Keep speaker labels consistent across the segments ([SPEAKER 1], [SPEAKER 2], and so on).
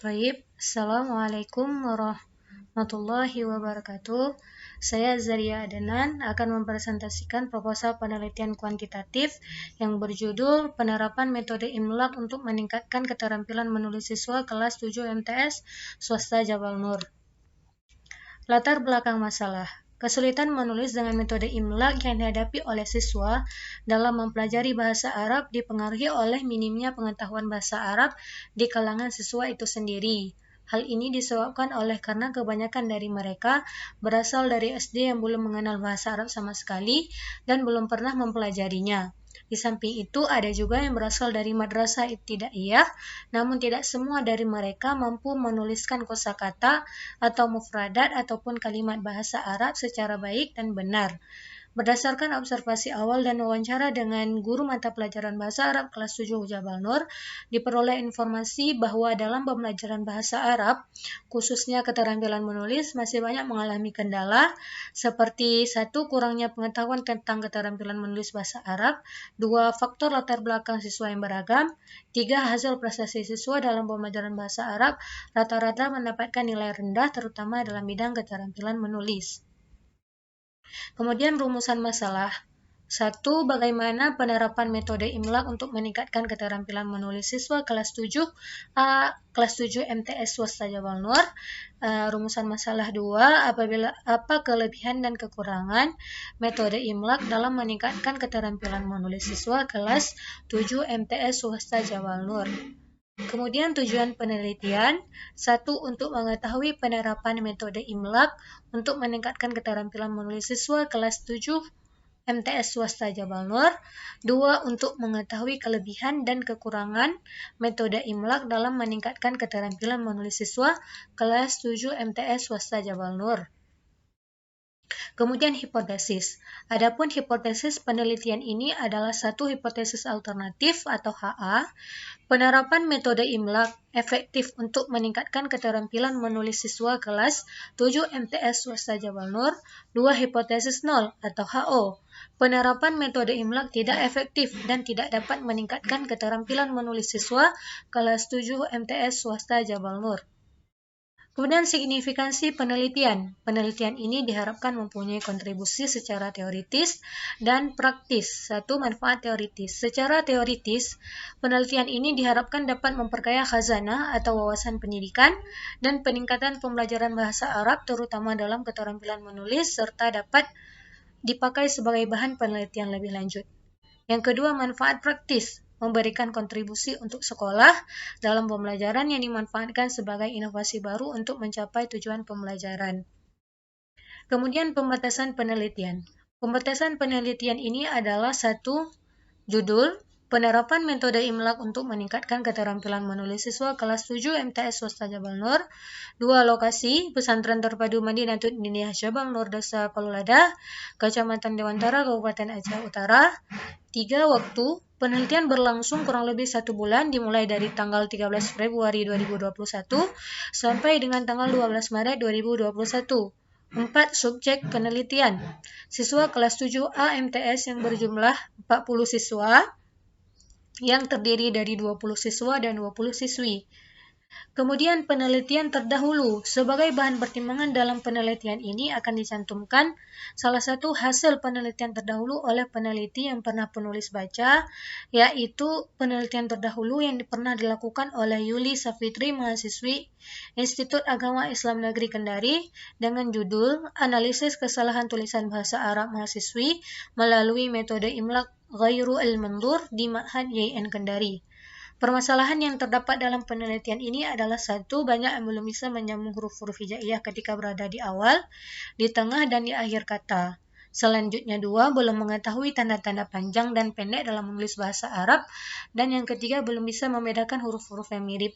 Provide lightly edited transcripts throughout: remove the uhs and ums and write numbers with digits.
[SPEAKER 1] Baik, Assalamualaikum warahmatullahi wabarakatuh. Saya Zaria Adenan akan mempresentasikan proposal penelitian kuantitatif yang berjudul Penerapan Metode Imlaq untuk Meningkatkan Keterampilan Menulis Siswa Kelas 7 MTS Swasta Jabal Nur. Latar belakang masalah. Kesulitan menulis dengan metode imlaq yang dihadapi oleh siswa dalam mempelajari bahasa Arab dipengaruhi oleh minimnya pengetahuan bahasa Arab di kalangan siswa itu sendiri. Hal ini disebabkan karena kebanyakan dari mereka berasal dari SD yang belum mengenal bahasa Arab sama sekali dan belum pernah mempelajarinya. Di samping itu, ada juga yang berasal dari madrasah ibtidaiyah, namun tidak semua dari mereka mampu menuliskan kosakata atau mufradat ataupun kalimat bahasa Arab secara baik dan benar. Berdasarkan observasi awal dan wawancara dengan guru mata pelajaran bahasa Arab kelas 7 Jabal Nur, diperoleh informasi bahwa dalam pembelajaran bahasa Arab, khususnya keterampilan menulis, masih banyak mengalami kendala, seperti 1. Kurangnya pengetahuan tentang keterampilan menulis bahasa Arab, 2. Faktor latar belakang siswa yang beragam, 3. Hasil prestasi siswa dalam pembelajaran bahasa Arab rata-rata mendapatkan nilai rendah, terutama dalam bidang keterampilan menulis. Kemudian rumusan masalah. 1. Bagaimana penerapan metode imlaq untuk meningkatkan keterampilan menulis siswa kelas 7 kelas 7 MTS Swasta Jabal Nur. Rumusan masalah 2. Apa kelebihan dan kekurangan metode imlaq dalam meningkatkan keterampilan menulis siswa kelas 7 MTS Swasta Jabal Nur. Kemudian tujuan penelitian, 1. Untuk mengetahui penerapan metode imlaq untuk meningkatkan keterampilan menulis siswa kelas 7 MTS Swasta Jabal Nur. 2. Untuk mengetahui kelebihan dan kekurangan metode imlaq dalam meningkatkan keterampilan menulis siswa kelas 7 MTS Swasta Jabal Nur. Kemudian hipotesis. Adapun hipotesis penelitian ini adalah satu hipotesis alternatif atau HA. Penerapan metode imlaq efektif untuk meningkatkan keterampilan menulis siswa kelas 7 MTS Swasta Jabal Nur. 2. Hipotesis nol atau HO. Penerapan metode imlaq tidak efektif dan tidak dapat meningkatkan keterampilan menulis siswa kelas 7 MTS Swasta Jabal Nur. Kemudian signifikansi penelitian. Penelitian ini diharapkan mempunyai kontribusi secara teoritis dan praktis. 1. Manfaat teoritis. Secara teoritis, penelitian ini diharapkan dapat memperkaya khazanah atau wawasan pendidikan dan peningkatan pembelajaran bahasa Arab terutama dalam keterampilan menulis serta dapat dipakai sebagai bahan penelitian lebih lanjut. Yang kedua, manfaat praktis. Memberikan kontribusi untuk sekolah dalam pembelajaran yang dimanfaatkan sebagai inovasi baru untuk mencapai tujuan pembelajaran. Kemudian pembatasan penelitian. Pembatasan penelitian ini adalah 1. Judul, penerapan metode imlaq untuk meningkatkan keterampilan menulis siswa kelas 7 MTS Swasta Jabal Nur. 2. Lokasi, Pesantren Terpadu Madinatul Indiyah Jabal Nur Desa Palulada, Kecamatan Dewantara, Kabupaten Aceh Utara. 3. Waktu, penelitian berlangsung kurang lebih 1 bulan dimulai dari tanggal 13 Februari 2021 sampai dengan tanggal 12 Maret 2021. 4. Subjek penelitian, siswa kelas 7A MTS yang berjumlah 40 siswa yang terdiri dari 20 siswa dan 20 siswi. Kemudian penelitian terdahulu. Sebagai bahan pertimbangan dalam penelitian ini akan dicantumkan salah satu hasil penelitian terdahulu oleh peneliti yang pernah penulis baca, yaitu penelitian terdahulu yang pernah dilakukan oleh Yuli Safitri, mahasiswi Institut Agama Islam Negeri Kendari dengan judul Analisis Kesalahan Tulisan Bahasa Arab Mahasiswi melalui Metode Imlaq Ghairu al-Mandur di Ma'had YIN Kendari. Permasalahan yang terdapat dalam penelitian ini adalah 1. Banyak yang belum bisa menyambung huruf-huruf hijaiyah ketika berada di awal, di tengah, dan di akhir kata. Selanjutnya 2. Belum mengetahui tanda-tanda panjang dan pendek dalam menulis bahasa Arab. Dan yang ketiga, belum bisa membedakan huruf-huruf yang mirip.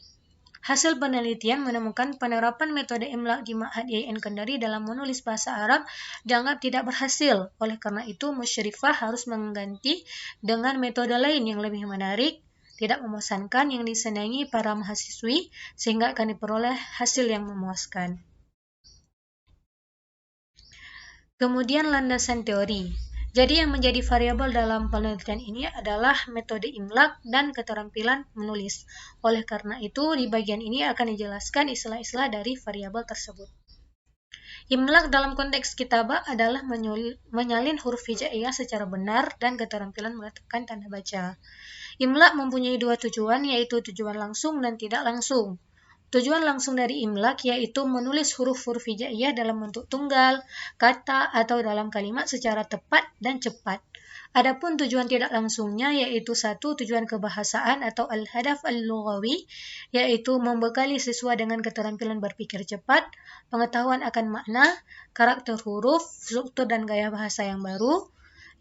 [SPEAKER 1] Hasil penelitian menemukan penerapan metode imlaq di Ma'had YIN Kendari dalam menulis bahasa Arab dianggap tidak berhasil. Oleh karena itu, musyrifah harus mengganti dengan metode lain yang lebih menarik, tidak memuaskan yang disenangi para mahasiswi sehingga akan diperoleh hasil yang memuaskan. Kemudian landasan teori. Jadi yang menjadi variabel dalam penelitian ini adalah metode imlak dan keterampilan menulis. Oleh karena itu, di bagian ini akan dijelaskan istilah-istilah dari variabel tersebut. Imlak dalam konteks kitabah adalah menyalin huruf hijaiyah secara benar dan keterampilan meletakkan tanda baca. Imlak mempunyai dua tujuan, yaitu tujuan langsung dan tidak langsung. Tujuan langsung dari imlak yaitu menulis huruf-huruf hijaiyah dalam bentuk tunggal, kata, atau dalam kalimat secara tepat dan cepat. Adapun tujuan tidak langsungnya yaitu satu tujuan kebahasaan atau al-hadaf al-lughawi, yaitu membekali siswa dengan keterampilan berpikir cepat, pengetahuan akan makna, karakter huruf, struktur dan gaya bahasa yang baru.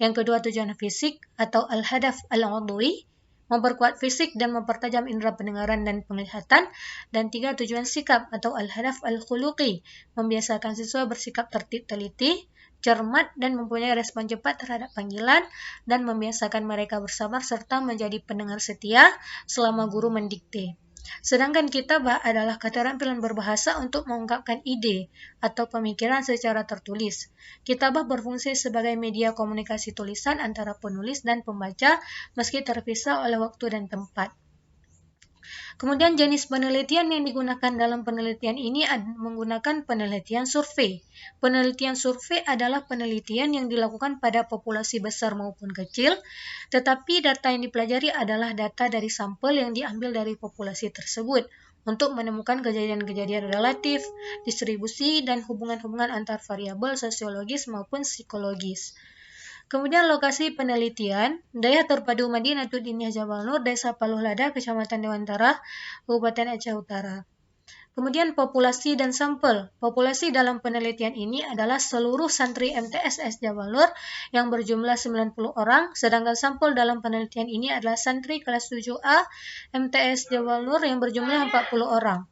[SPEAKER 1] Yang kedua tujuan fisik atau al-hadaf al-udwi, memperkuat fisik dan mempertajam indera pendengaran dan penglihatan. Dan tiga tujuan sikap atau al-hadaf al-khuluqi, membiasakan siswa bersikap tertib teliti, cermat dan mempunyai respon cepat terhadap panggilan, dan membiasakan mereka bersabar serta menjadi pendengar setia selama guru mendikte. Sedangkan kitabah adalah keterampilan berbahasa untuk mengungkapkan ide atau pemikiran secara tertulis. Kitabah berfungsi sebagai media komunikasi tulisan antara penulis dan pembaca meski terpisah oleh waktu dan tempat. Kemudian jenis penelitian yang digunakan dalam penelitian ini menggunakan penelitian survei. Penelitian survei adalah penelitian yang dilakukan pada populasi besar maupun kecil, tetapi data yang dipelajari adalah data dari sampel yang diambil dari populasi tersebut untuk menemukan kejadian-kejadian relatif, distribusi, dan hubungan-hubungan antar variabel sosiologis maupun psikologis. Kemudian lokasi penelitian, Daya Terpadu Madinatul Diniyah Jabal Nur, Desa Paluh Lada, Kecamatan Dewantara, Kabupaten Aceh Utara. Kemudian populasi dan sampel. Populasi dalam penelitian ini adalah seluruh santri MTSS Jabal Nur yang berjumlah 90 orang, sedangkan sampel dalam penelitian ini adalah santri kelas 7A MTS Jabal Nur yang berjumlah 40 orang.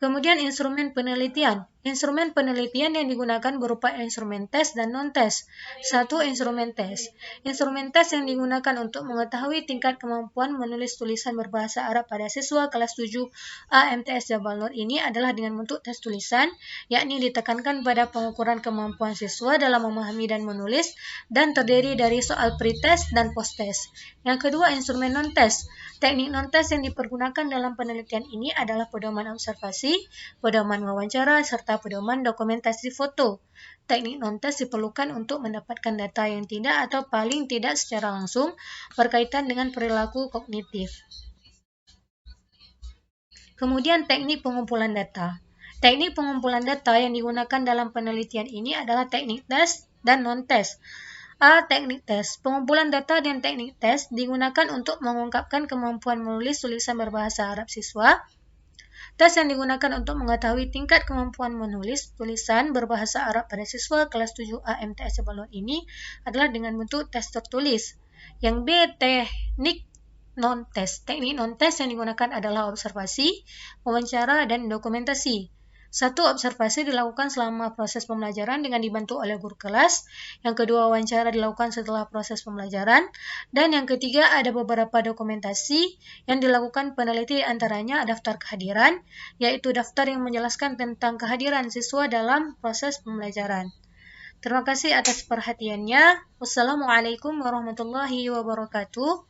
[SPEAKER 1] Kemudian instrumen penelitian. Instrumen penelitian yang digunakan berupa instrumen tes dan non-tes. Satu, instrumen tes. Instrumen tes yang digunakan untuk mengetahui tingkat kemampuan menulis tulisan berbahasa Arab pada siswa kelas 7A MTS Jabal Nur ini adalah dengan bentuk tes tulisan, yakni ditekankan pada pengukuran kemampuan siswa dalam memahami dan menulis, dan terdiri dari soal pre-test dan post-test. Yang kedua, instrumen non-tes. Teknik non-tes yang dipergunakan dalam penelitian ini adalah pedoman observasi, pedoman wawancara, serta pedoman dokumentasi foto. Teknik non-tes diperlukan untuk mendapatkan data yang tidak atau paling tidak secara langsung berkaitan dengan perilaku kognitif. Kemudian teknik pengumpulan data. Teknik pengumpulan data yang digunakan dalam penelitian ini adalah teknik tes dan non-tes. A. Teknik tes. Pengumpulan data dan teknik tes digunakan untuk mengungkapkan kemampuan menulis tulisan berbahasa Arab siswa. Tes yang digunakan untuk mengetahui tingkat kemampuan menulis tulisan berbahasa Arab pada siswa kelas 7A MTS Jabal Nur ini adalah dengan bentuk tes tertulis. Yang B. Teknik non-tes. Teknik non-tes yang digunakan adalah observasi, wawancara, dan dokumentasi. Satu, observasi dilakukan selama proses pembelajaran dengan dibantu oleh guru kelas. Yang kedua, wawancara dilakukan setelah proses pembelajaran. Dan yang ketiga, ada beberapa dokumentasi yang dilakukan peneliti, antaranya daftar kehadiran, yaitu daftar yang menjelaskan tentang kehadiran siswa dalam proses pembelajaran. Terima kasih atas perhatiannya. Wassalamualaikum warahmatullahi wabarakatuh.